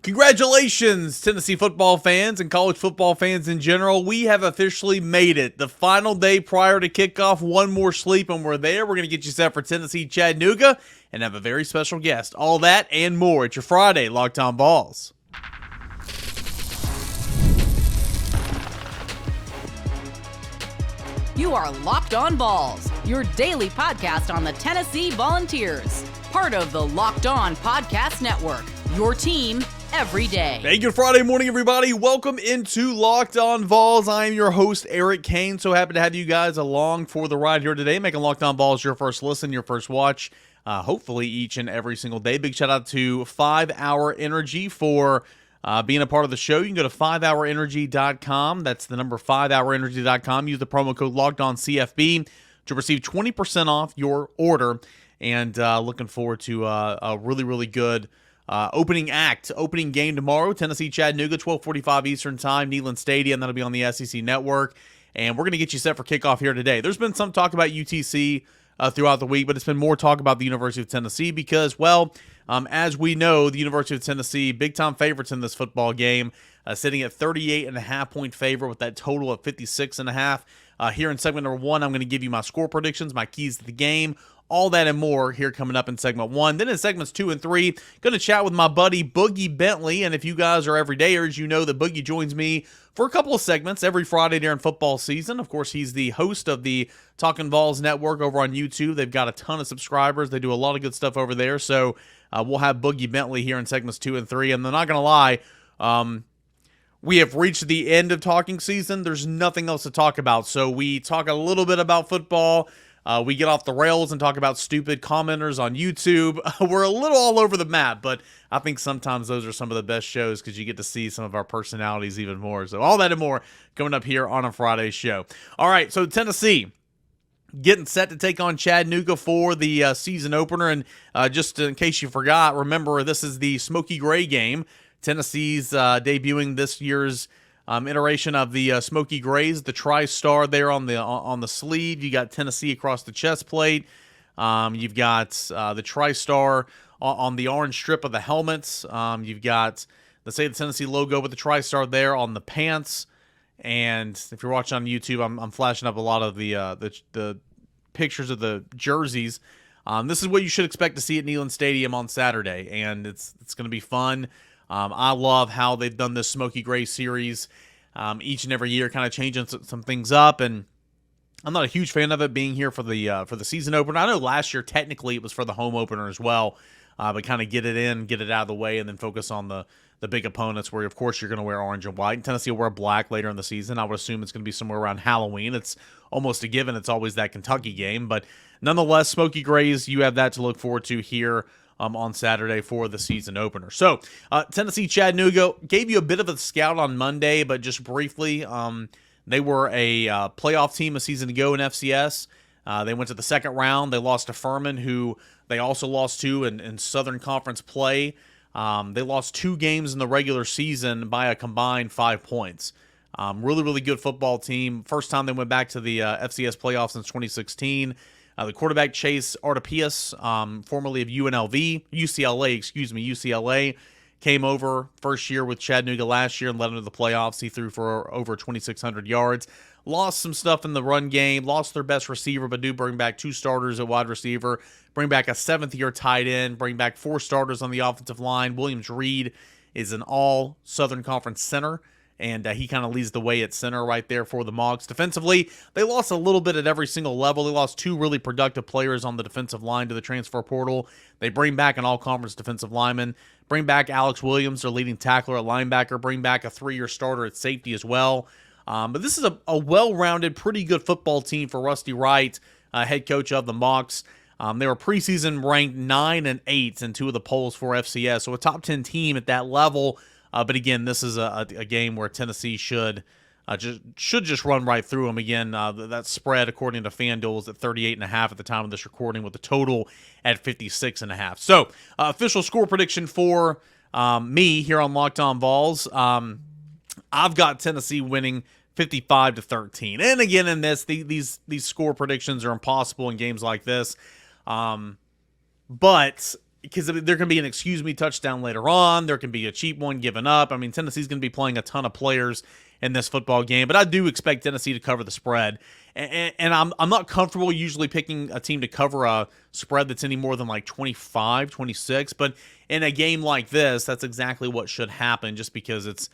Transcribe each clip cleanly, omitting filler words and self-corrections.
Congratulations, Tennessee football fans and college football fans in general. We have officially made it. The final day prior to kickoff, one more sleep, and we're there. We're going to get you set for Tennessee, Chattanooga, and have a very special guest. All that and more. It's your Friday Locked On Vols. You are Locked On Vols, your daily podcast on the Tennessee Volunteers. Part of the Locked On Podcast Network, your team every day. Hey, good Friday morning, everybody. Welcome into Locked On Vols. I am your host, Eric Cain. So happy to have you guys along for the ride here today, making Locked On Vols your first listen, your first watch, hopefully each and every single day. Big shout out to 5 Hour Energy for being a part of the show. You can go to 5hourenergy.com. That's the number 5hourenergy.com. Use the promo code LOCKEDONCFB to receive 20% off your order. And looking forward to a really, really good opening game tomorrow. Tennessee, Chattanooga, 12:45 Eastern Time, Neyland Stadium. That'll be on the SEC Network. And we're going to get you set for kickoff here today. There's been some talk about UTC throughout the week, but it's been more talk about the University of Tennessee because, well, as we know, the University of Tennessee, big-time favorites in this football game, sitting at 38.5-point favorite with that total of 56.5. Here in segment number 1, I'm going to give you my score predictions, my keys to the game, all that and more here coming up in segment 1. Then in segments 2 and 3, going to chat with my buddy Boogie Bently. And if you guys are everydayers, you know that Boogie joins me for a couple of segments every Friday during football season. Of course, he's the host of the Talkin Vols Network over on YouTube. They've got a ton of subscribers. They do a lot of good stuff over there. So we'll have Boogie Bently here in segments 2 and 3. And I'm not going to lie, we have reached the end of talking season. There's nothing else to talk about. So we talk a little bit about football. We get off the rails and talk about stupid commenters on YouTube. We're a little all over the map, but I think sometimes those are some of the best shows because you get to see some of our personalities even more. So all that and more coming up here on a Friday show. All right, so Tennessee getting set to take on Chattanooga for the season opener. And just in case you forgot, remember this is the Smoky Gray game. Tennessee's debuting this year's iteration of the Smoky Grays, the Tri-Star there on the sleeve. You got Tennessee across the chest plate. You've got the Tri-Star on the orange strip of the helmets. You've got the Tennessee logo with the Tri-Star there on the pants. And if you're watching on YouTube, I'm flashing up a lot of the pictures of the jerseys. This is what you should expect to see at Neyland Stadium on Saturday, and it's going to be fun. I love how they've done this Smoky Gray series each and every year, kind of changing some things up. And I'm not a huge fan of it being here for the season opener. I know last year technically it was for the home opener as well, but kind of get it out of the way, and then focus on the big opponents where, of course, you're going to wear orange and white. And Tennessee will wear black later in the season. I would assume it's going to be somewhere around Halloween. It's almost a given. It's always that Kentucky game. But nonetheless, Smoky Grays, you have that to look forward to here on Saturday for the season opener. So, Tennessee, Chattanooga, gave you a bit of a scout on Monday, but just briefly, they were a playoff team a season ago in FCS. They went to the second round. They lost to Furman, who they also lost to in Southern Conference play. They lost 2 games in the regular season by a combined 5 points. Really, really good football team. First time they went back to the FCS playoffs since 2016. The quarterback, Chase Artapius, formerly of UCLA, came over first year with Chattanooga last year and led them to the playoffs. He threw for over 2,600 yards. Lost some stuff in the run game, lost their best receiver, but do bring back 2 starters at wide receiver, bring back a 7th-year tight end, bring back 4 starters on the offensive line. Williams Reed is an all-Southern Conference center, and he kind of leads the way at center right there for the Mogs. Defensively, they lost a little bit at every single level. They lost 2 really productive players on the defensive line to the transfer portal. They bring back an all-conference defensive lineman, bring back Alex Williams, their leading tackler at linebacker, bring back a 3-year starter at safety as well. But this is a well-rounded, pretty good football team for Rusty Wright, head coach of the Mocs. They were preseason ranked 9 and 8 in 2 of the polls for FCS, so a top 10 team at that level. But again, this is a game where Tennessee should just run right through them. Again, that spread, according to FanDuel, is at 38.5 at the time of this recording, with the total at 56.5. So, official score prediction for me here on Locked On Vols. I've got Tennessee winning 55-13. And again, in this, these score predictions are impossible in games like this. But because there can be an excuse me touchdown later on. There can be a cheap one given up. I mean, Tennessee's going to be playing a ton of players in this football game, but I do expect Tennessee to cover the spread. And I'm not comfortable usually picking a team to cover a spread that's any more than like 25, 26. But in a game like this, that's exactly what should happen, just because it's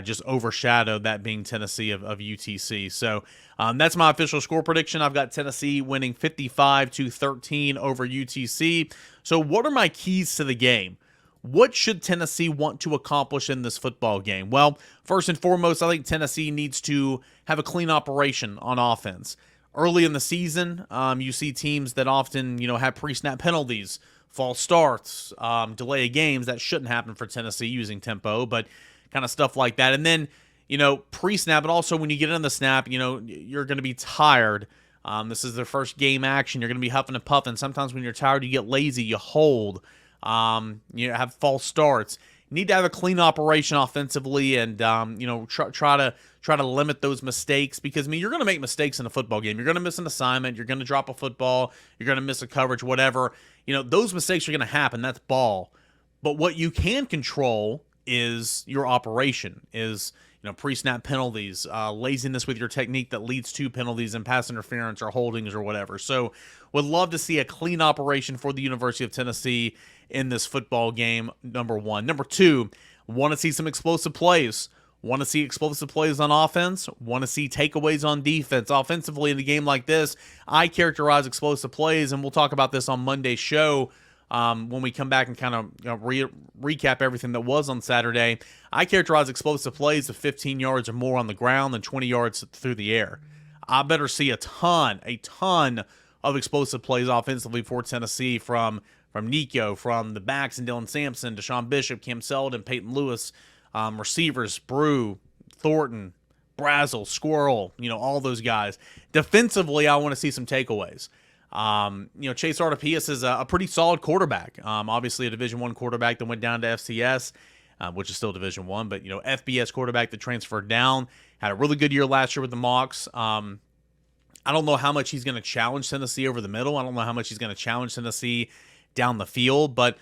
just overshadowed, that being Tennessee of UTC. So that's my official score prediction. I've got Tennessee winning 55-13 over UTC. So what are my keys to the game? What should Tennessee want to accomplish in this football game? Well, first and foremost, I think Tennessee needs to have a clean operation on offense. Early in the season, you see teams that often, have pre-snap penalties, false starts, delay of games. That shouldn't happen for Tennessee using tempo, but kind of stuff like that. And then, pre-snap, and also when you get in the snap, you're going to be tired. This is their first game action. You're going to be huffing and puffing. Sometimes when you're tired, you get lazy, you hold. You have false starts. You need to have a clean operation offensively, and try to limit those mistakes, because you're going to make mistakes in a football game. You're going to miss an assignment. You're going to drop a football. You're going to miss a coverage, whatever. Those mistakes are going to happen. That's ball. But what you can control is your operation. Is pre-snap penalties, laziness with your technique that leads to penalties and pass interference or holdings or whatever. So would love to see a clean operation for the University of Tennessee in this football game, number one. Number two, want to see some explosive plays. Want to see explosive plays on offense. Want to see takeaways on defense. Offensively, in a game like this, I characterize explosive plays, and we'll talk about this on Monday's show when we come back and kind of recap everything that was on Saturday. I characterize explosive plays of 15 yards or more on the ground than 20 yards through the air. I better see a ton of explosive plays offensively for Tennessee from Nico, from the backs and Dylan Sampson, Deshaun Bishop, Cam Selden, Peyton Lewis, receivers, Brew, Thornton, Brazel, Squirrel, all those guys. Defensively, I want to see some takeaways. Chase Artapias is a pretty solid quarterback. Obviously a Division I quarterback that went down to FCS, which is still Division I, but FBS quarterback that transferred down, had a really good year last year with the Mocs. I don't know how much he's going to challenge Tennessee over the middle. I don't know how much he's going to challenge Tennessee down the field, but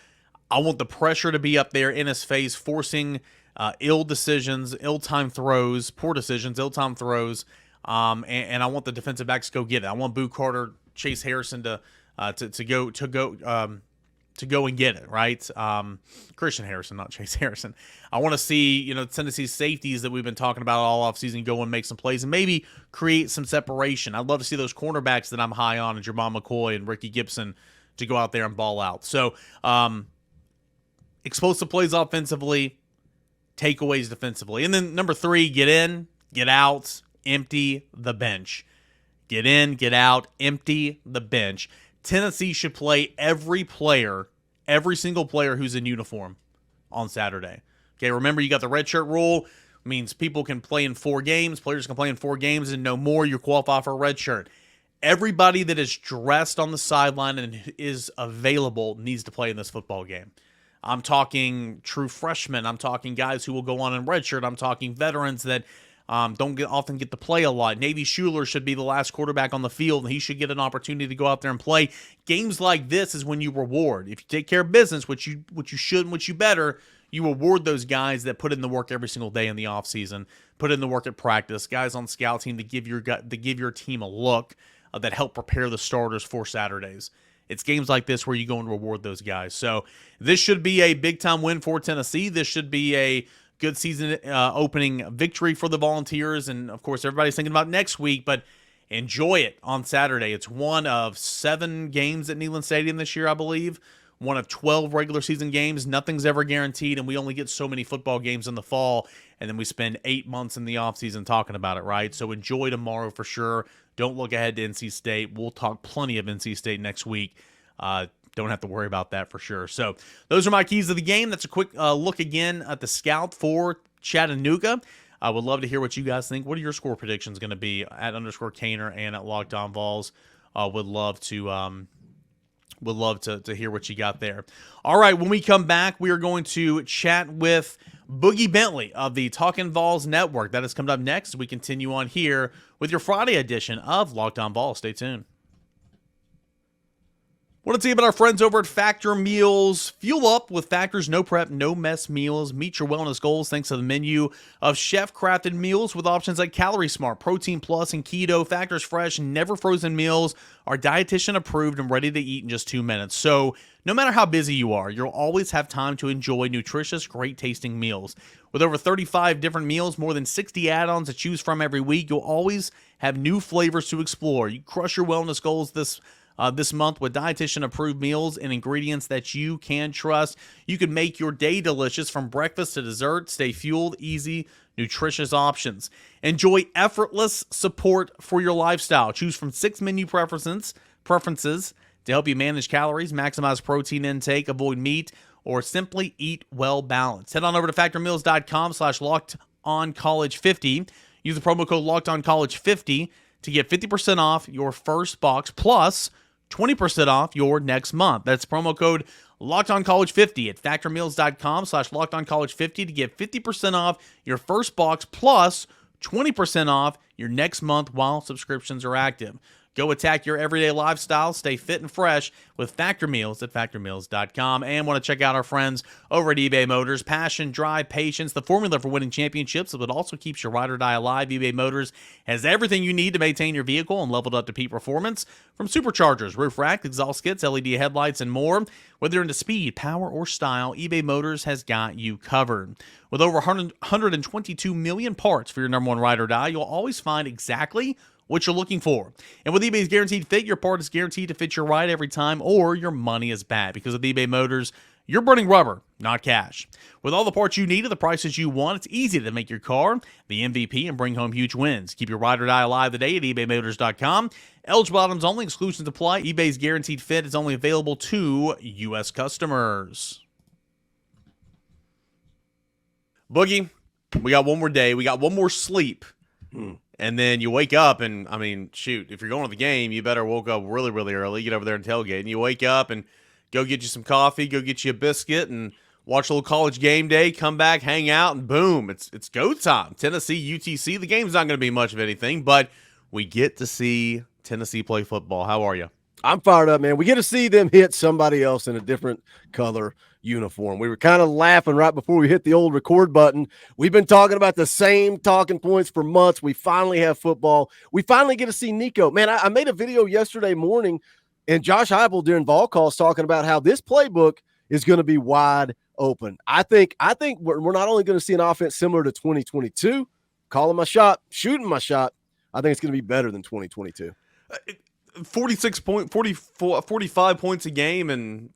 I want the pressure to be up there in his face, forcing ill decisions, ill-timed throws, poor decisions, ill-timed throws, and I want the defensive backs to go get it. I want Boo Carter, Chase Harrison to go and get it, right? Christian Harrison, not Chase Harrison. I want to see, Tennessee's safeties that we've been talking about all offseason go and make some plays and maybe create some separation. I'd love to see those cornerbacks that I'm high on, and Jermon McCoy and Ricky Gibson, to go out there and ball out. So, explosive plays offensively, takeaways defensively. And then number three, get in, get out, empty the bench. Get in, get out, empty the bench. Tennessee should play every single player who's in uniform on Saturday. Okay, remember, you got the redshirt rule. It means people can play in 4 games. Players can play in 4 games, and no more, you qualify for a redshirt. Everybody that is dressed on the sideline and is available needs to play in this football game. I'm talking true freshmen. I'm talking guys who will go on in redshirt. I'm talking veterans that don't often get to play a lot. Navy Schuler should be the last quarterback on the field, and he should get an opportunity to go out there and play. Games like this is when you reward. If you take care of business, which you should and which you better, you reward those guys that put in the work every single day in the offseason, put in the work at practice, guys on scout team to give your team a look that help prepare the starters for Saturdays. It's games like this where you go and reward those guys. So this should be a big-time win for Tennessee. This should be a good season opening victory for the Volunteers. And, of course, everybody's thinking about next week, but enjoy it on Saturday. It's one of 7 games at Neyland Stadium this year, I believe. One of 12 regular season games. Nothing's ever guaranteed, and we only get so many football games in the fall, and then we spend 8 months in the offseason talking about it, right? So enjoy tomorrow for sure. Don't look ahead to NC State. We'll talk plenty of NC State next week. Don't have to worry about that for sure. So those are my keys to the game. That's a quick look again at the scout for Chattanooga. I would love to hear what you guys think. What are your score predictions going to be at _Cainer and at Locked On Vols? Would love to hear what you got there. All right, when we come back, we are going to chat with Boogie Bently of the Talkin Vols Network. That is coming up next as we continue on here with your Friday edition of Locked On Vols. Stay tuned. Want to tell you about our friends over at Factor Meals. Fuel up with Factor's no prep, no mess meals. Meet your wellness goals thanks to the menu of chef-crafted meals with options like Calorie Smart, Protein Plus, and Keto. Factor's fresh, never frozen meals are dietitian approved and ready to eat in just 2 minutes. So no matter how busy you are, you'll always have time to enjoy nutritious, great tasting meals. With over 35 different meals, more than 60 add-ons to choose from every week, you'll always have new flavors to explore. You crush your wellness goals this month with dietitian-approved meals and ingredients that you can trust. You can make your day delicious from breakfast to dessert. Stay fueled, easy, nutritious options. Enjoy effortless support for your lifestyle. Choose from 6 menu preferences to help you manage calories, maximize protein intake, avoid meat, or simply eat well balanced. Head on over to factormeals.com/LockedOnCollege50. Use the promo code LockedOnCollege50 to get 50% off your first box plus 20% off your next month. That's promo code LockedOnCollege50 at factormeals.com/LockedOnCollege50 to get 50% off your first box plus 20% off your next month while subscriptions are active. Go attack your everyday lifestyle. Stay fit and fresh with Factor Meals at factormeals.com. And want to check out our friends over at eBay Motors. Passion, drive, patience, the formula for winning championships, but also keeps your ride or die alive. eBay Motors has everything you need to maintain your vehicle and leveled up to peak performance. From superchargers, roof rack, exhaust kits, LED headlights, and more. Whether you're into speed, power, or style, eBay Motors has got you covered. With over 122 million parts for your number one ride or die, you'll always find exactly what you're looking for. And with eBay's Guaranteed Fit, your part is guaranteed to fit your ride every time or your money is back. Because with eBay Motors, you're burning rubber, not cash. With all the parts you need at the prices you want, it's easy to make your car the MVP and bring home huge wins. Keep your ride or die alive today at ebaymotors.com. Eligible items only, exclusions apply. eBay's Guaranteed Fit is only available to U.S. customers. Boogie, we got one more day. We got one more sleep. And then you wake up and, I mean, shoot, if you're going to the game, you better woke up really, really early, get over there and tailgate. And you wake up and go get you some coffee, go get you a biscuit, and watch a little college game day, come back, hang out, and boom, it's go time. Tennessee, UTC, the game's not going to be much of anything, but we get to see Tennessee play football. How are you? I'm fired up, man. We get to see them hit somebody else in a different color uniform. We were kind of laughing right before we hit the old record button. We've been talking about the same talking points for months. We finally have football. We finally get to see Nico. Man, I made a video yesterday morning, and Josh Heupel during Vol calls talking about how this playbook is going to be wide open. I think we're not only going to see an offense similar to 2022, calling my shot, shooting my shot. I think it's going to be better than 2022. 45 points a game, and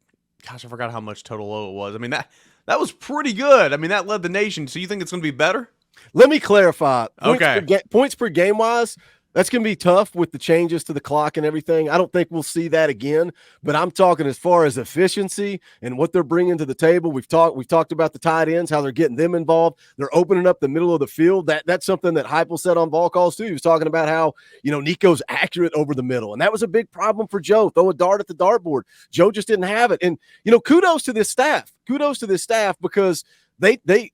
gosh, I forgot how much total low it was. I mean, that was pretty good. I mean, that led the nation. So you think it's going to be better? Let me clarify. Okay. Points per game wise, that's going to be tough with the changes to the clock and everything. I don't think we'll see that again, but I'm talking as far as efficiency and what they're bringing to the table. We've talked about the tight ends, how they're getting them involved. They're opening up the middle of the field. That's something that Heupel said on Vol calls too. He was talking about how, Nico's accurate over the middle, and that was a big problem for Joe. Throw a dart at the dartboard. Joe just didn't have it. And, kudos to this staff. Kudos to this staff because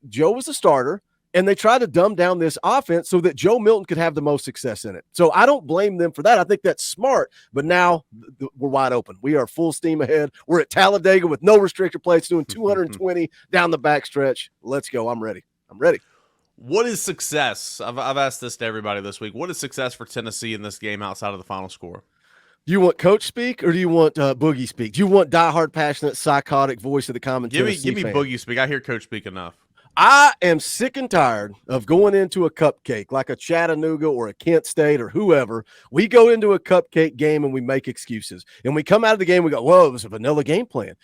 Joe was a starter. And they tried to dumb down this offense so that Joe Milton could have the most success in it. So I don't blame them for that. I think that's smart. But now we're wide open. We are full steam ahead. We're at Talladega with no restrictor plates, doing 220 down the backstretch. Let's go. I'm ready. What is success? I've asked this to everybody this week. What is success for Tennessee in this game outside of the final score? Do you want coach speak or do you want Boogie speak? Do you want diehard, passionate, psychotic voice of the common Tennessee Give me fan? Boogie speak. I hear coach speak enough. I am sick and tired of going into a cupcake like a Chattanooga or a Kent State or whoever. We go into a cupcake game and we make excuses. And we come out of the game, we go, whoa, it was a vanilla game plan.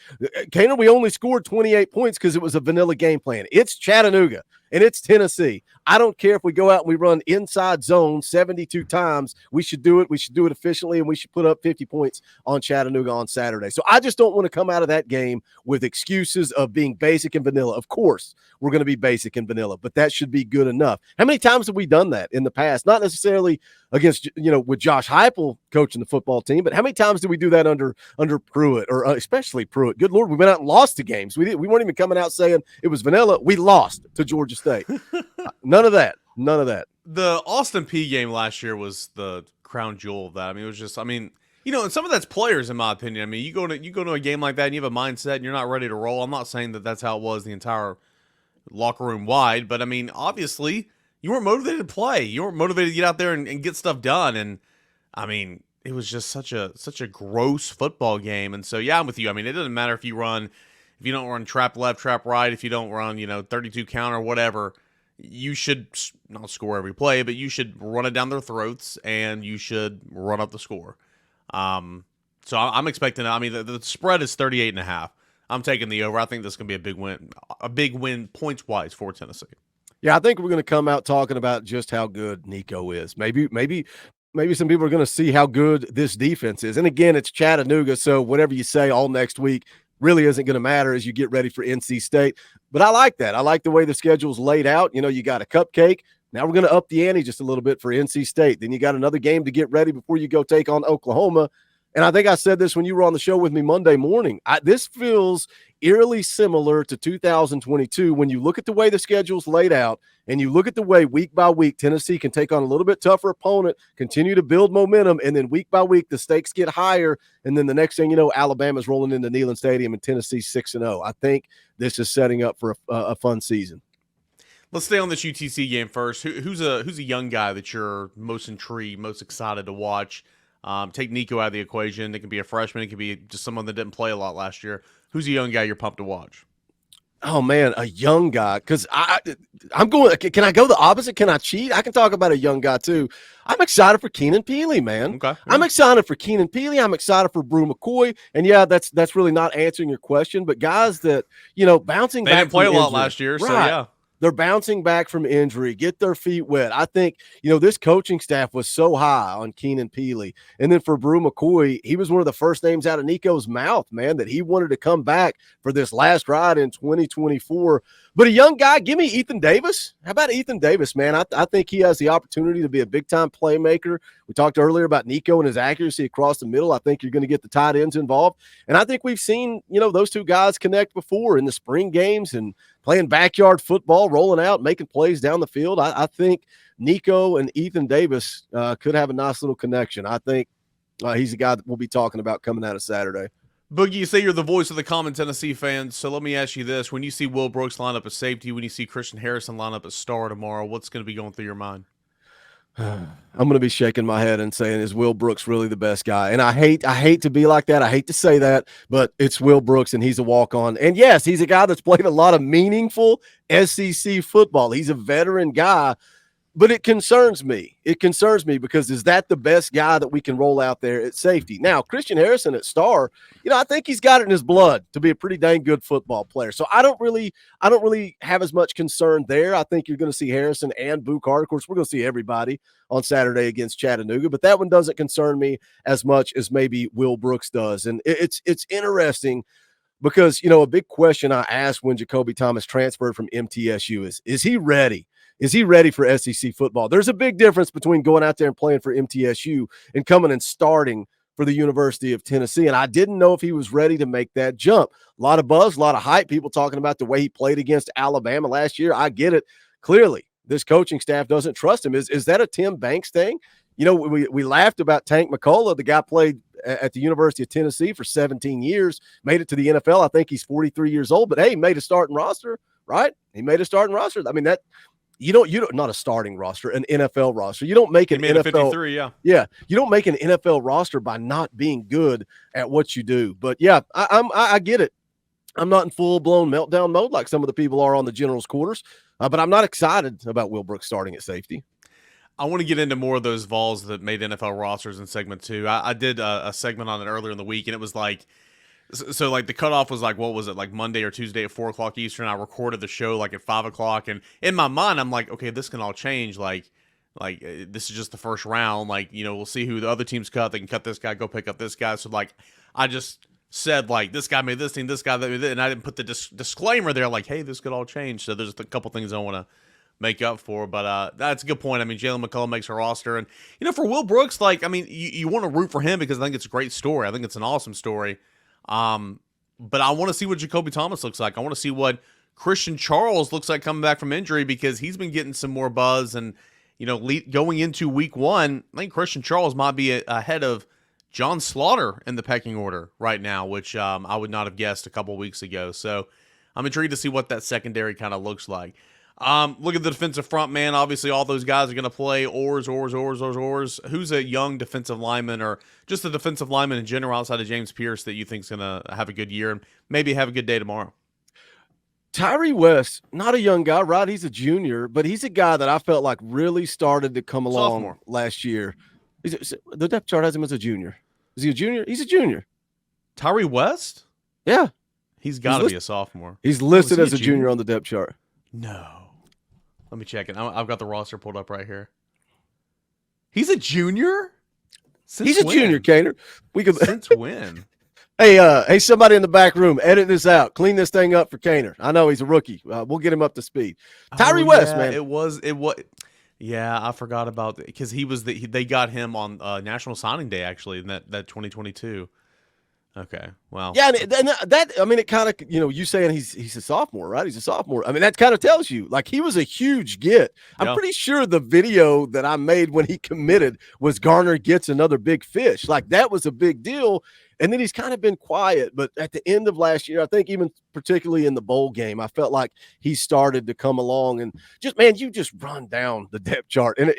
Cain, we only scored 28 points because it was a vanilla game plan. It's Chattanooga and it's Tennessee. I don't care if we go out and we run inside zone 72 times. We should do it. We should do it efficiently, and we should put up 50 points on Chattanooga on Saturday. So I just don't want to come out of that game with excuses of being basic and vanilla. Of course, we're going to be basic and vanilla, but that should be good enough. How many times have we done that in the past? Not necessarily against, with Josh Heupel coaching the football team, but how many times did we do that under Pruitt, or especially Pruitt? Good Lord, we went out and lost the games. We weren't even coming out saying it was vanilla. We lost to Georgia State. None of that. The Austin Peay game last year was the crown jewel of that. I mean, it was just, And some of that's players, in my opinion. I mean, you go to a game like that and you have a mindset and you're not ready to roll. I'm not saying that that's how it was the entire locker room wide, but I mean, obviously, you weren't motivated to play. You weren't motivated to get out there and get stuff done. And I mean, it was just such a gross football game. And so, yeah, I'm with you. I mean, it doesn't matter if you don't run trap left, trap right, if you don't run, 32 count or whatever. You should not score every play, but you should run it down their throats and you should run up the score. So I'm expecting, I mean, the spread is 38.5. I'm taking the over. I think this is going to be a big win points-wise for Tennessee. Yeah, I think we're going to come out talking about just how good Nico is. Maybe some people are going to see how good this defense is. And again, it's Chattanooga, so whatever you say all next week really isn't going to matter as you get ready for NC State. But I like that. I like the way the schedule's laid out. You got a cupcake. Now we're going to up the ante just a little bit for NC State. Then you got another game to get ready before you go take on Oklahoma. And I think I said this when you were on the show with me Monday morning. This feels eerily similar to 2022 when you look at the way the schedule's laid out and you look at the way week by week Tennessee can take on a little bit tougher opponent, continue to build momentum, and then week by week the stakes get higher. And then the next thing you know, Alabama's rolling into Neyland Stadium and Tennessee's 6-0. I think this is setting up for a fun season. Let's stay on this UTC game first. Who's a young guy that you're most intrigued, most excited to watch? Take Nico out of the equation. It can be a freshman. It can be just someone that didn't play a lot last year. Who's a young guy you're pumped to watch? Oh, man, a young guy. Because I'm going – can I go the opposite? Can I cheat? I can talk about a young guy, too. I'm excited for Keenan Peely, man. Okay. I'm excited for Keenan Peely. I'm excited for Brew McCoy. And, yeah, that's really not answering your question. But guys that, bouncing back – They didn't play a lot injury, last year, right. so, yeah. They're bouncing back from injury, get their feet wet. I think, this coaching staff was so high on Keenan Peely. And then for Brew McCoy, he was one of the first names out of Nico's mouth, man, that he wanted to come back for this last ride in 2024. But a young guy, give me Ethan Davis. How about Ethan Davis, man? I think he has the opportunity to be a big-time playmaker. We talked earlier about Nico and his accuracy across the middle. I think you're going to get the tight ends involved. And I think we've seen, those two guys connect before in the spring games and playing backyard football, rolling out, making plays down the field. I think Nico and Ethan Davis could have a nice little connection. I think he's a guy that we'll be talking about coming out of Saturday. Boogie, you say you're the voice of the common Tennessee fans, so let me ask you this. When you see Will Brooks line up as safety, when you see Christian Harrison line up as star tomorrow, what's going to be going through your mind? I'm going to be shaking my head and saying, is Will Brooks really the best guy? And I hate to be like that. I hate to say that, but it's Will Brooks, and he's a walk-on. And, yes, he's a guy that's played a lot of meaningful SEC football. He's a veteran guy. But it concerns me. It concerns me because is that the best guy that we can roll out there at safety? Now, Christian Harrison at star, I think he's got it in his blood to be a pretty dang good football player. So I don't really have as much concern there. I think you're going to see Harrison and Buchard. Of course, we're going to see everybody on Saturday against Chattanooga, but that one doesn't concern me as much as maybe Will Brooks does. And it's interesting because, a big question I asked when Jacoby Thomas transferred from MTSU is he ready? Is he ready for SEC football? There's a big difference between going out there and playing for MTSU and coming and starting for the University of Tennessee. And I didn't know if he was ready to make that jump. A lot of buzz, a lot of hype, people talking about the way he played against Alabama last year. I get it. Clearly, this coaching staff doesn't trust him. Is that a Tim Banks thing? We laughed about Tank McCullough. The guy played at the University of Tennessee for 17 years, made it to the NFL. I think he's 43 years old, but hey, he made a starting roster, right? He made a starting roster. I mean, that you don't not a starting roster, an NFL roster. You don't make an NFL 53, yeah. Yeah, you don't make an NFL roster by not being good at what you do. But yeah, I get it. I'm not in full-blown meltdown mode like some of the people are on the general's quarters, but I'm not excited about Will Brooks starting at safety. I want to get into more of those Vols that made NFL rosters in segment 2. I did a segment on it earlier in the week, and it was like, so like the cutoff was like, what was it, like Monday or Tuesday at 4 o'clock Eastern. I recorded the show like at 5 o'clock, and in my mind, I'm like, okay, this can all change. Like this is just the first round. Like, we'll see who the other teams cut. They can cut this guy, go pick up this guy. So like, I just said like, this guy made this team, this guy that made it, and I didn't put the disclaimer there like, hey, this could all change. So there's a couple things I want to make up for, but that's a good point. I mean, Jalen McCullough makes a roster, and for Will Brooks, like, I mean, you want to root for him because I think it's a great story. I think it's an awesome story. But I want to see what Jacoby Thomas looks like. I want to see what Christian Charles looks like coming back from injury because he's been getting some more buzz, and going into week 1, I think Christian Charles might be ahead of John Slaughter in the pecking order right now, which I would not have guessed a couple weeks ago. So I'm intrigued to see what that secondary kind of looks like. Look at the defensive front, man. Obviously, all those guys are going to play. Who's a young defensive lineman or just a defensive lineman in general outside of James Pierce that you think is going to have a good year and maybe have a good day tomorrow? Tyree West, not a young guy, right? He's a junior, but he's a guy that I felt like really started to come along Sophomore. last year. The depth chart has him as a junior. Is he a junior? He's a junior. Tyree West? Yeah. He's got to be a sophomore. He's listed as a junior on the depth chart. No. Let me check it. I've got the roster pulled up right here. He's a junior? He's a junior, Cainer. Since when? Hey, somebody in the back room, edit this out. Clean this thing up for Cainer. I know he's a rookie. We'll get him up to speed. Tyree West, man. It was. Yeah, I forgot about it because they got him on National Signing Day actually in that 2022. Okay, well, yeah, and that I mean, it kind of you saying he's a sophomore, right? He's a sophomore. I mean, that kind of tells you like he was a huge get. I'm pretty sure the video that I made when he committed was Garner gets another big fish. Like that was a big deal. And then he's kind of been quiet, but at the end of last year, I think even particularly in the bowl game, I felt like he started to come along and you just run down the depth chart. And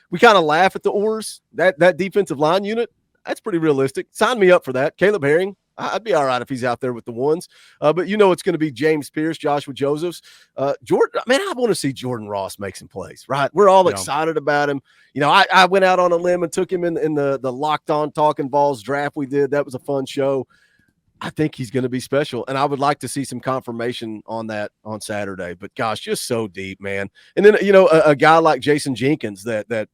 we kind of laugh at the Oars, that defensive line unit. That's pretty realistic. Sign me up for that. Caleb Herring, I'd be all right if he's out there with the ones. But it's going to be James Pierce, Joshua Josephs. Jordan, man, I want to see Jordan Ross make some plays, right? We're all excited about him. I went out on a limb and took him in the Locked On Talkin Vols draft we did. That was a fun show. I think he's going to be special, and I would like to see some confirmation on that on Saturday. But, gosh, just so deep, man. And then, a guy like Jason Jenkins that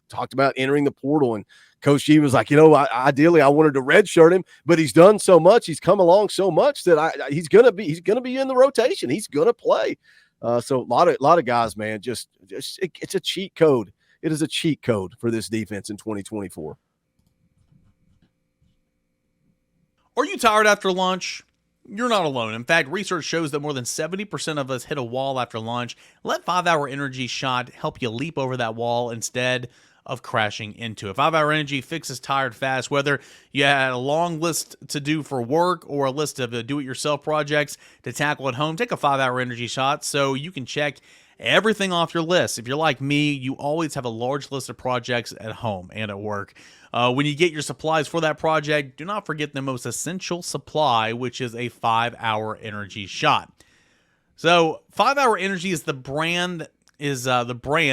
talked about entering the portal, and Coach G was like, ideally I wanted to redshirt him, but he's done so much, he's come along so much that he's gonna be in the rotation. He's gonna play. So a lot of guys, man, it's a cheat code. It is a cheat code for this defense in 2024. Are you tired after lunch? You're not alone. In fact, research shows that more than 70% of us hit a wall after lunch. Let 5-Hour Energy Shot help you leap over that wall instead of crashing into it. 5-Hour Energy fixes tired fast. Whether you had a long list to do for work or a list of do-it-yourself projects to tackle at home, take a 5-Hour Energy Shot so you can check everything off your list. If you're like me, you always have a large list of projects at home and at work. When you get your supplies for that project, do not forget the most essential supply, which is a 5-Hour Energy Shot. So 5-Hour Energy is the brand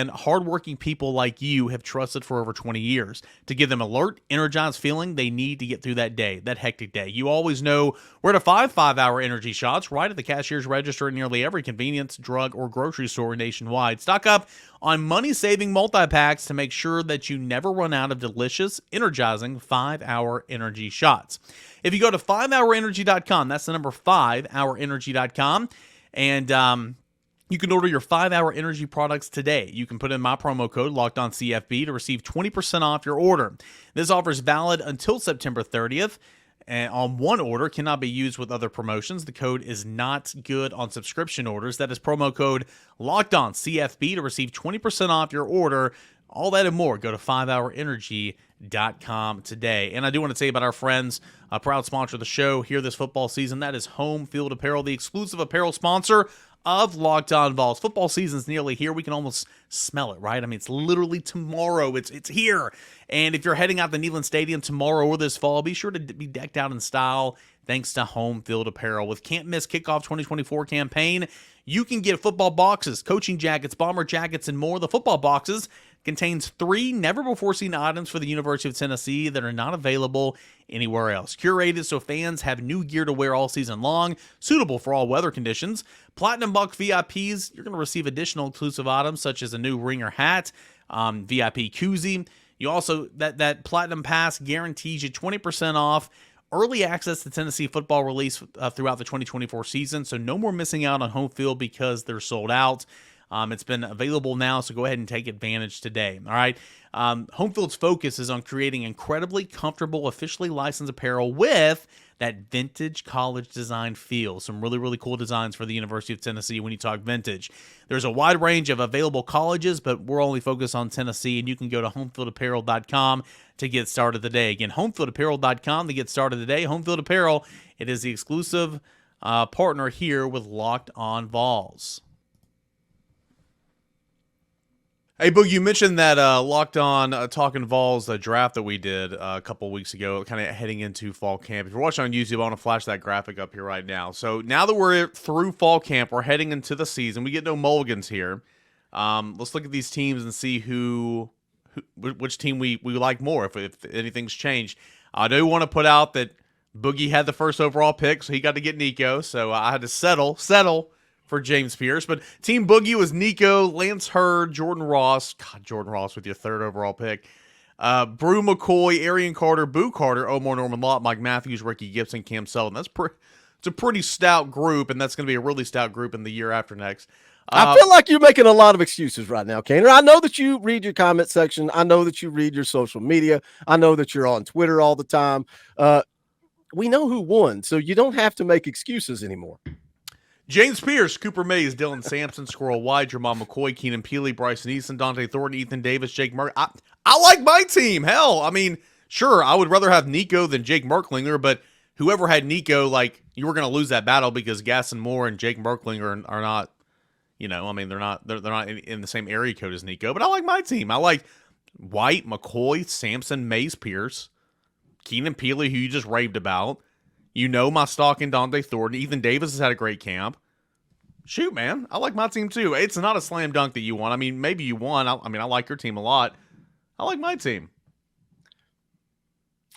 hardworking people like you have trusted for over 20 years to give them alert, energized feeling they need to get through that day, that hectic day. You always know where to find 5-Hour Energy Shots right at the cashier's register at nearly every convenience, drug, or grocery store nationwide. Stock up on money-saving multi-packs to make sure that you never run out of delicious, energizing 5-Hour Energy Shots. If you go to 5hourenergy.com, that's the number 5hourenergy.com, and you can order your 5-Hour Energy products today. You can put in my promo code LOCKEDONCFB to receive 20% off your order. This offer is valid until September 30th. And on one order, cannot be used with other promotions. The code is not good on subscription orders. That is promo code LOCKEDONCFB to receive 20% off your order. All that and more, go to 5hourenergy.com today. And I do want to tell you about our friends, a proud sponsor of the show here this football season. That is Home Field Apparel, the exclusive apparel sponsor of Locked On Vols. Football season's nearly here. We can almost smell it, right? I mean, it's literally tomorrow. It's here. And if you're heading out to Neyland Stadium tomorrow or this fall, be sure to be decked out in style thanks to Home Field Apparel. With Can't Miss Kickoff 2024 campaign, you can get football boxes, coaching jackets, bomber jackets, and more. The football boxes contains 3 never-before-seen items for the University of Tennessee that are not available anywhere else. Curated so fans have new gear to wear all season long, suitable for all weather conditions. Platinum Box VIPs, you're going to receive additional exclusive items such as a new ringer hat, VIP koozie. You also, that Platinum Pass guarantees you 20% off early access to Tennessee football release throughout the 2024 season, so no more missing out on Home Field because they're sold out. It's been available now, so go ahead and take advantage today. All right. Homefield's focus is on creating incredibly comfortable, officially licensed apparel with that vintage college design feel. Some really, really cool designs for the University of Tennessee when you talk vintage. There's a wide range of available colleges, but we're only focused on Tennessee, and you can go to homefieldapparel.com to get started today. Again, homefieldapparel.com to get started today. Homefield Apparel, it is the exclusive partner here with Locked On Vols. Hey, Boog, you mentioned that Locked On Talkin Vols draft that we did a couple weeks ago, kind of heading into fall camp. If you're watching on YouTube, I want to flash that graphic up here right now. So now that we're through fall camp, we're heading into the season. We get no mulligans here. Let's look at these teams and see which team we like more, if anything's changed. I do want to put out that Boogie had the first overall pick, so he got to get Nico. So I had to settle for James Pierce. But Team Boogie was Nico, Lance Hurd, Jordan Ross. God, Jordan Ross with your third overall pick. Brew McCoy, Arian Carter, Boo Carter, Omar Norman Lott, Mike Matthews, Ricky Gibson, Cam Sullivan. It's a pretty stout group, and that's going to be a really stout group in the year after next. I feel like you're making a lot of excuses right now, Cain. I know that you read your comment section. I know that you read your social media. I know that you're on Twitter all the time. We know who won, so you don't have to make excuses anymore. James Pierce, Cooper Mays, Dylan Sampson, Squirrel White, Jermon McCoy, Keenan Peely, Bryson Easton, Dante Thornton, Ethan Davis, Jake Merk. I like my team. Hell, I mean, sure, I would rather have Nico than Jake Merklinger, but whoever had Nico, like, you were going to lose that battle because Gaston Moore and Jake Merklinger are not, you know, I mean, they're not in the same area code as Nico, but I like my team. I like White, McCoy, Sampson, Mays, Pierce, Keenan Peely, who you just raved about. You know my stock in Dante Thornton. Ethan Davis has had a great camp. Shoot, man. I like my team, too. It's not a slam dunk that you won. I mean, maybe you won. I mean, I like your team a lot. I like my team.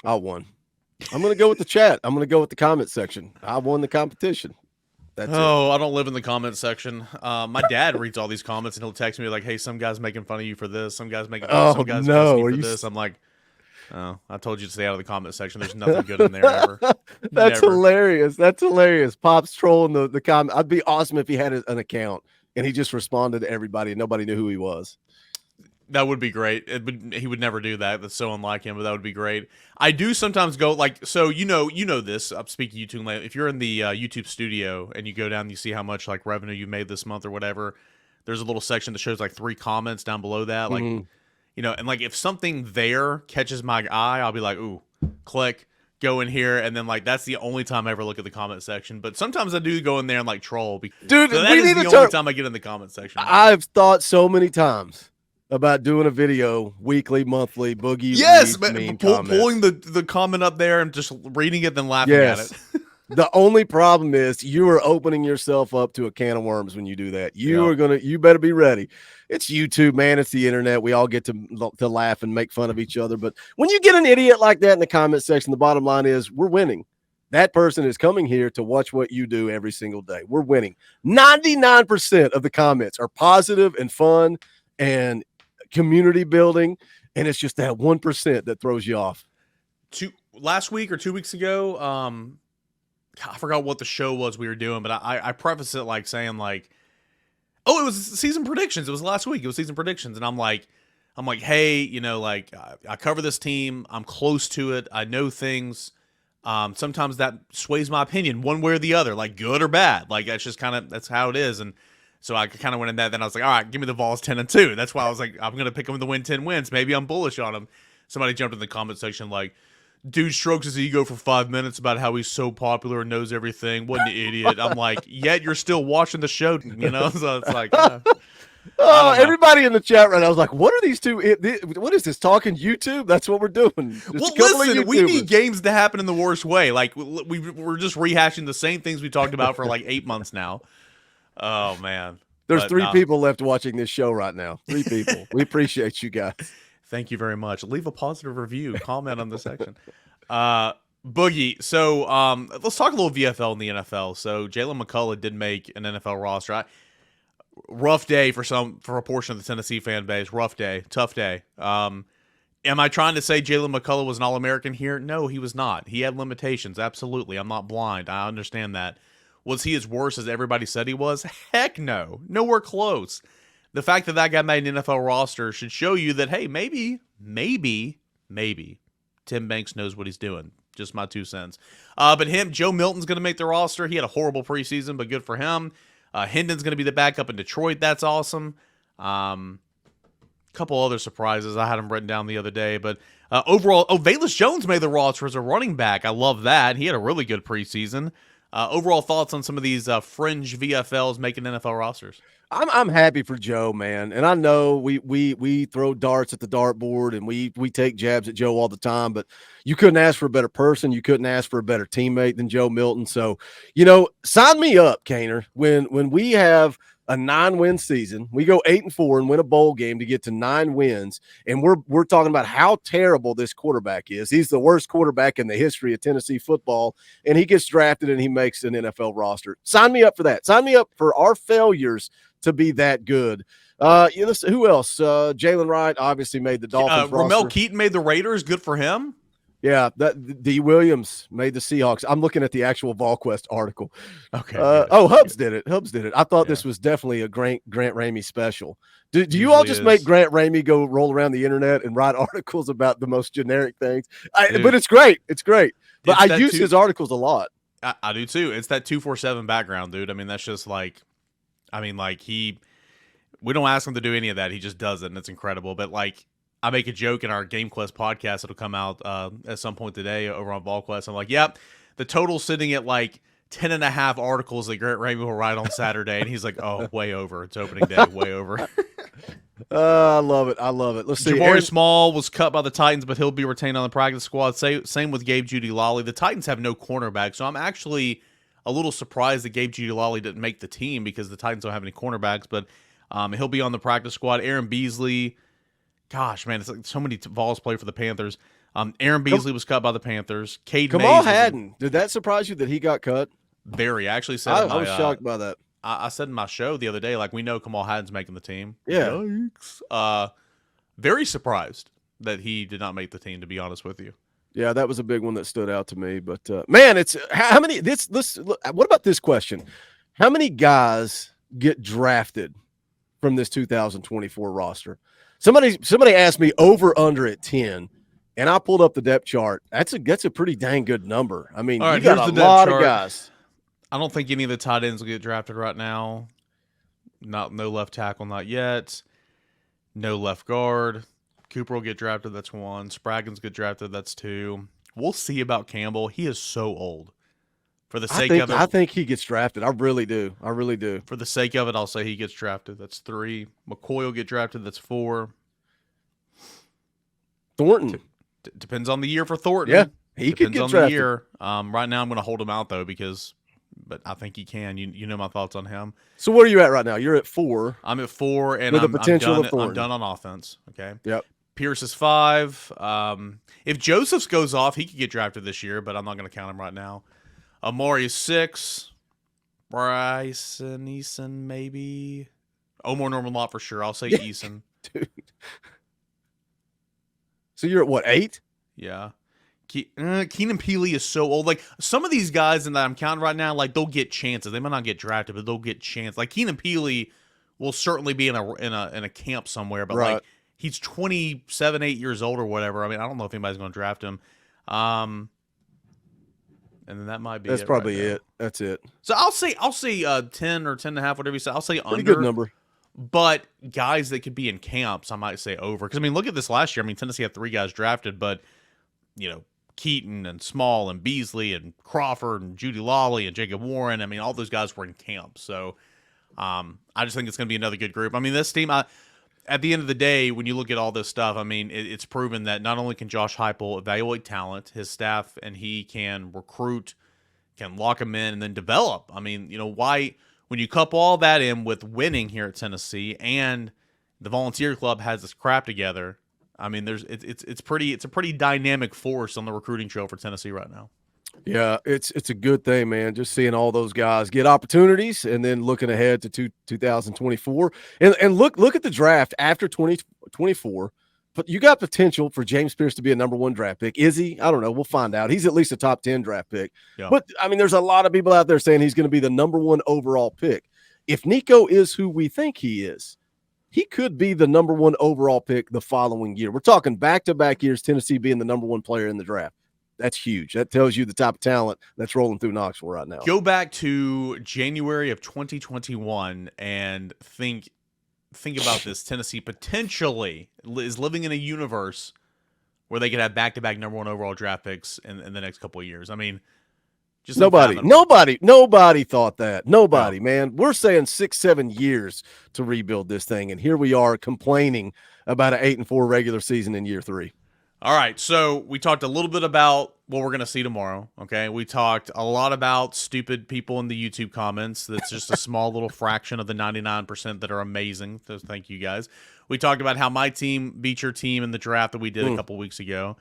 I won. I'm going to go with the chat. I'm going to go with the comment section. I won the competition. That's it. I don't live in the comment section. My dad reads all these comments, and he'll text me like, hey, some guy's making fun of you for this. Some guy's making fun some guy's no. for this. I'm like, oh, I told you to stay out of the comment section. There's nothing good in there ever. That's Never. hilarious. That's hilarious. Pop's trolling the comment. I'd be awesome if he had an account and he just responded to everybody and nobody knew who he was. That would be great. He would never do that. That's so unlike him, but that would be great. I do sometimes go like, so you know this. I'm speaking YouTube. If you're in the YouTube studio and you go down and you see how much like revenue you made this month or whatever, there's a little section that shows like 3 comments down below that. Like, you know, and like if something there catches my eye, I'll be like, ooh, click, go in here. And then like, that's the only time I ever look at the comment section. But sometimes I do go in there and like troll. Dude, so that is the only time I get in the comment section. I've thought so many times about doing a video weekly, monthly, Boogie. Yes, pulling the comment up there and just reading it, then laughing at it. The only problem is you are opening yourself up to a can of worms when you do that. You better be ready. It's YouTube, man. It's the internet. We all get to laugh and make fun of each other. But when you get an idiot like that in the comment section, the bottom line is we're winning. That person is coming here to watch what you do every single day. We're winning. 99% of the comments are positive and fun and community building, and it's just that 1% that throws you off. Last week or 2 weeks ago, I forgot what the show was we were doing, but I prefaced it like saying like, oh, it was season predictions. It was last week. It was season predictions, and I'm like, hey, you know, like I cover this team. I'm close to it. I know things. Sometimes that sways my opinion one way or the other, like good or bad. Like that's how it is, and. So I kind of went in that. Then I was like, all right, give me the Vols 10-2. That's why I was like, I'm going to pick them to win 10 wins. Maybe I'm bullish on them. Somebody jumped in the comment section like, dude strokes his ego for 5 minutes about how he's so popular and knows everything. What an idiot. I'm like, yet you're still watching the show, you know? So it's like, everybody in the chat right now was like, what are these two? What is this, talking YouTube? That's what we're doing. Well, listen, we need games to happen in the worst way. Like, we're just rehashing the same things we talked about for like 8 months now. Oh, man. There's 3 people left watching this show right now. 3 people. We appreciate you guys. Thank you very much. Leave a positive review. Comment on the section. Boogie, so let's talk a little VFL in the NFL. So Jalen McCullough did make an NFL roster. Rough day for a portion of the Tennessee fan base. Rough day. Tough day. Am I trying to say Jalen McCullough was an All-American here? No, he was not. He had limitations. Absolutely. I'm not blind. I understand that. Was he as worse as everybody said he was? Heck no. Nowhere close. the fact that that guy made an NFL roster should show you that, hey, maybe Tim Banks knows what he's doing. Just my 2 cents. But Joe Milton's going to make the roster. He had a horrible preseason, but good for him. Hendon's going to be the backup in Detroit. That's awesome. Couple other surprises. I had them written down the other day, but overall, Velus Jones made the roster as a running back. I love that. He had a really good preseason. Overall thoughts on some of these fringe VFLs making NFL rosters? I'm happy for Joe, man. And I know we throw darts at the dartboard and we take jabs at Joe all the time, but you couldn't ask for a better person. You couldn't ask for a better teammate than Joe Milton. So, sign me up, Cainer. When we have a 9-win season, we go 8-4 and win a bowl game to get to 9 wins. And we're talking about how terrible this quarterback is. He's the worst quarterback in the history of Tennessee football, and he gets drafted and he makes an NFL roster. Sign me up for that. Sign me up for our failures to be that good. Who else? Jalen Wright obviously made the Dolphins roster. Ramel Keaton made the Raiders. Good for him. Yeah, D. Williams made the Seahawks. I'm looking at the actual VolQuest article. Okay. Hubs did it. I thought this was definitely a Grant Ramey special. Do you all just make Grant Ramey go roll around the internet and write articles about the most generic things? But it's great. It's great. But I use his articles a lot. I do too. It's that 247 background, dude. I mean, that's just we don't ask him to do any of that. He just does it, and it's incredible. But I make a joke in our Game Quest podcast that'll come out at some point today over on VolQuest. I'm like, yep, the total's sitting at 10 and a half articles that Grant Ramey will write on Saturday. And he's like, oh, way over. It's opening day, way over. I love it. Let's see. Jabari Small was cut by the Titans, but he'll be retained on the practice squad. Same with Gabe Judy-Lally. The Titans have no cornerback, so I'm actually a little surprised that Gabe Judy-Lally didn't make the team because the Titans don't have any cornerbacks, but he'll be on the practice squad. Aaron Beasley. Gosh, man, it's so many Vols play for the Panthers. Aaron Beasley was cut by the Panthers. Cade Kamal Mays Hadden. Did that surprise you that he got cut? Very. I actually said I was shocked by that. I said in my show the other day, we know Kamal Hadden's making the team. Yeah. Yikes. Very surprised that he did not make the team, to be honest with you. Yeah, that was a big one that stood out to me. But man, it's how many? What about this question? How many guys get drafted from this 2024 roster? Somebody asked me over under at 10, and I pulled up the depth chart. That's a pretty dang good number. I mean, you got a lot of guys. I don't think any of the tight ends will get drafted right now. No left tackle, not yet. No left guard. Cooper will get drafted. That's 1. Spraggins get drafted. That's 2. We'll see about Campbell. He is so old. For the sake of it, I think he gets drafted. I really do. For the sake of it, I'll say he gets drafted. That's 3. McCoy will get drafted. That's 4. Thornton. Depends on the year for Thornton. Yeah, he could get drafted. The year. Right now, I'm going to hold him out, though, but I think he can. You know my thoughts on him. So what are you at right now? You're at 4. I'm at 4, and with the potential of Thornton. I'm done on offense. Okay. Yep. Pierce is 5. If Josephs goes off, he could get drafted this year, but I'm not going to count him right now. Amari is 6. Bryson Eason, maybe. Omar Norman Law for sure. I'll say Eason. Dude. So you're at what, 8? Yeah. Keenan Peely is so old. Some of these guys that I'm counting right now, they'll get chances. They might not get drafted, but they'll get chances. Keenan Peely will certainly be in a camp somewhere, but right. He's 27, 8 years old or whatever. I mean, I don't know if anybody's going to draft him. And then that might be That's probably it. That's it. So I'll say 10 or 10 and a half, whatever you say. I'll say pretty under. Good number. But guys that could be in camps, I might say over. Because, look at this last year. Tennessee had 3 guys drafted, but, Keaton and Small and Beasley and Crawford and Judy Lawley and Jacob Warren. All those guys were in camp. So I just think it's going to be another good group. This team, at the end of the day, when you look at all this stuff, it's proven that not only can Josh Heupel evaluate talent, his staff, and he can recruit, can lock them in, and then develop. Why, when you couple all that in with winning here at Tennessee and the Volunteer Club has this crap together, it's a pretty dynamic force on the recruiting trail for Tennessee right now. Yeah, it's a good thing, man. Just seeing all those guys get opportunities and then looking ahead to 2024. And look at the draft after 2024. But you got potential for James Pierce to be a number 1 draft pick. Is he? I don't know. We'll find out. He's at least a top 10 draft pick. Yeah. But, there's a lot of people out there saying he's going to be the number 1 overall pick. If Nico is who we think he is, he could be the number 1 overall pick the following year. We're talking back-to-back years, Tennessee being the number 1 player in the draft. That's huge. That tells you the type of talent that's rolling through Knoxville right now. Go back to January of 2021 and think about this. Tennessee potentially is living in a universe where they could have back-to-back number 1 overall draft picks in the next couple of years. I mean, just nobody thought that. Nobody, man. We're saying 6-7 years to rebuild this thing, and here we are complaining about an 8-4 regular season in year 3. All right, so we talked a little bit about what we're going to see tomorrow, okay? We talked a lot about stupid people in the YouTube comments. That's just a small little fraction of the 99% that are amazing, so thank you guys. We talked about how my team beat your team in the draft that we did a couple weeks ago.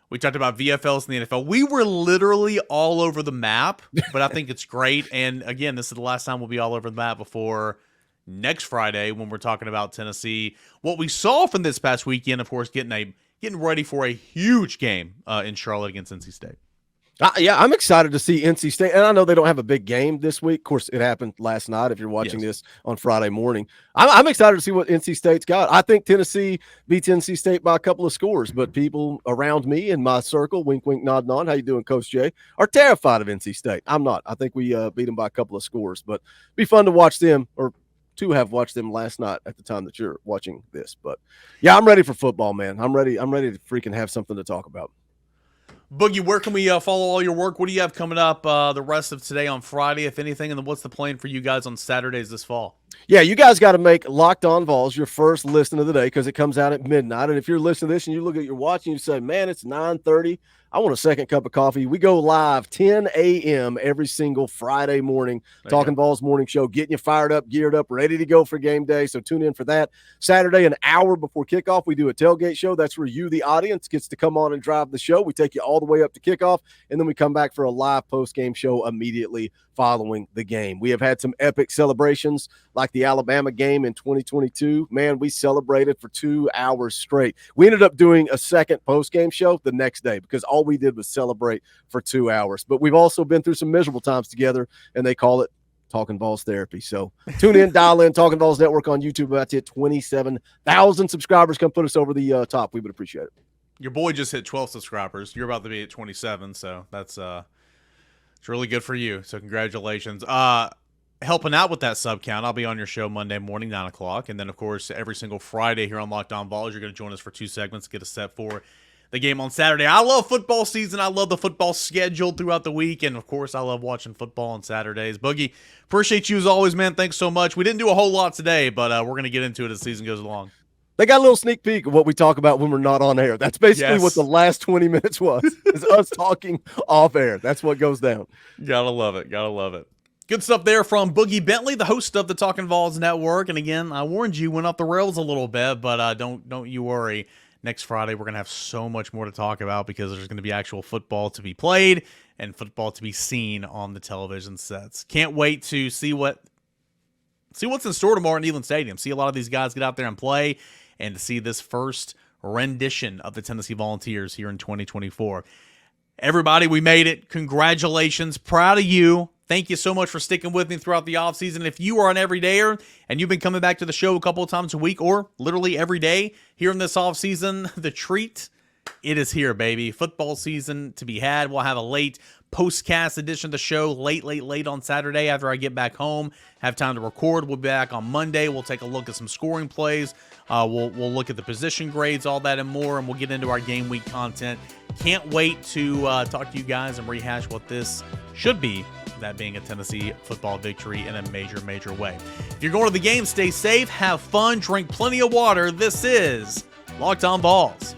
We talked about VFLs in the NFL. We were literally all over the map, but I think it's great. And, again, this is the last time we'll be all over the map before next Friday when we're talking about Tennessee. What we saw from this past weekend, of course, getting ready for a huge game in Charlotte against NC State. Yeah, I'm excited to see NC State. And I know they don't have a big game this week. Of course, it happened last night if you're watching this on Friday morning. I'm excited to see what NC State's got. I think Tennessee beats NC State by a couple of scores, but people around me in my circle, wink, wink, nod, nod, how you doing, Coach Jay, are terrified of NC State. I'm not. I think we beat them by a couple of scores, but it'd be fun to watch them, or to have watched them last night at the time that you're watching this. But yeah, I'm ready for football, man. I'm ready to freaking have something to talk about. Boogie, where can we follow all your work? What do you have coming up the rest of today on Friday, if anything? And then what's the plan for you guys on Saturdays this fall? Yeah, you guys got to make Locked On Vols your first listen of the day because it comes out at midnight. And if you're listening to this and you look at your watch and you say, man, it's 9:30, I want a second cup of coffee. We go live 10 a.m. every single Friday morning, Talkin Vols morning show, getting you fired up, geared up, ready to go for game day. So tune in for that. Saturday, an hour before kickoff, we do a tailgate show. That's where you, the audience, gets to come on and drive the show. We take you all the way up to kickoff, and then we come back for a live post-game show immediately following the game. We have had some epic celebrations like the Alabama game in 2022. Man, we celebrated for 2 hours straight. We ended up doing a second post-game show the next day because all we did was celebrate for 2 hours. But we've also been through some miserable times together, and they call it Talkin Vols therapy. So tune in, dial in, Talkin Vols Network on YouTube. About to hit 27,000 subscribers. Come put us over the top. We would appreciate it. Your boy just hit 12 subscribers. You're about to be at 27, so that's it's really good for you. So congratulations. Helping out with that sub count, I'll be on your show Monday morning, 9 o'clock. And then, of course, every single Friday here on Locked On Vols, you're going to join us for 2 segments, get us set for the game on Saturday. I love football season. I love the football schedule throughout the week. And, of course, I love watching football on Saturdays. Boogie, appreciate you as always, man. Thanks so much. We didn't do a whole lot today, but we're going to get into it as the season goes along. They got a little sneak peek of what we talk about when we're not on air. That's basically what the last 20 minutes was, is us talking off air. That's what goes down. Gotta love it. Gotta love it. Good stuff there from Boogie Bently, the host of the Talkin Vols Network. And again, I warned you, went off the rails a little bit, but don't you worry. Next Friday, we're going to have so much more to talk about because there's going to be actual football to be played and football to be seen on the television sets. Can't wait to see what's in store tomorrow at Neyland Stadium. See a lot of these guys get out there and play, and to see this first rendition of the Tennessee Volunteers here in 2024. Everybody, we made it. Congratulations. Proud of you. Thank you so much for sticking with me throughout the offseason. If you are an everydayer and you've been coming back to the show a couple of times a week or literally every day here in this offseason, the treat, it is here, baby. Football season to be had. We'll have a late postcast edition of the show late on Saturday after I get back home. Have time to record. We'll be back on Monday. We'll take a look at some scoring plays. We'll look at the position grades, all that and more, and we'll get into our game week content. Can't wait to talk to you guys and rehash what this should be, that being a Tennessee football victory in a major way. If you're going to the game, stay safe, have fun, drink plenty of water. This is Locked On Vols.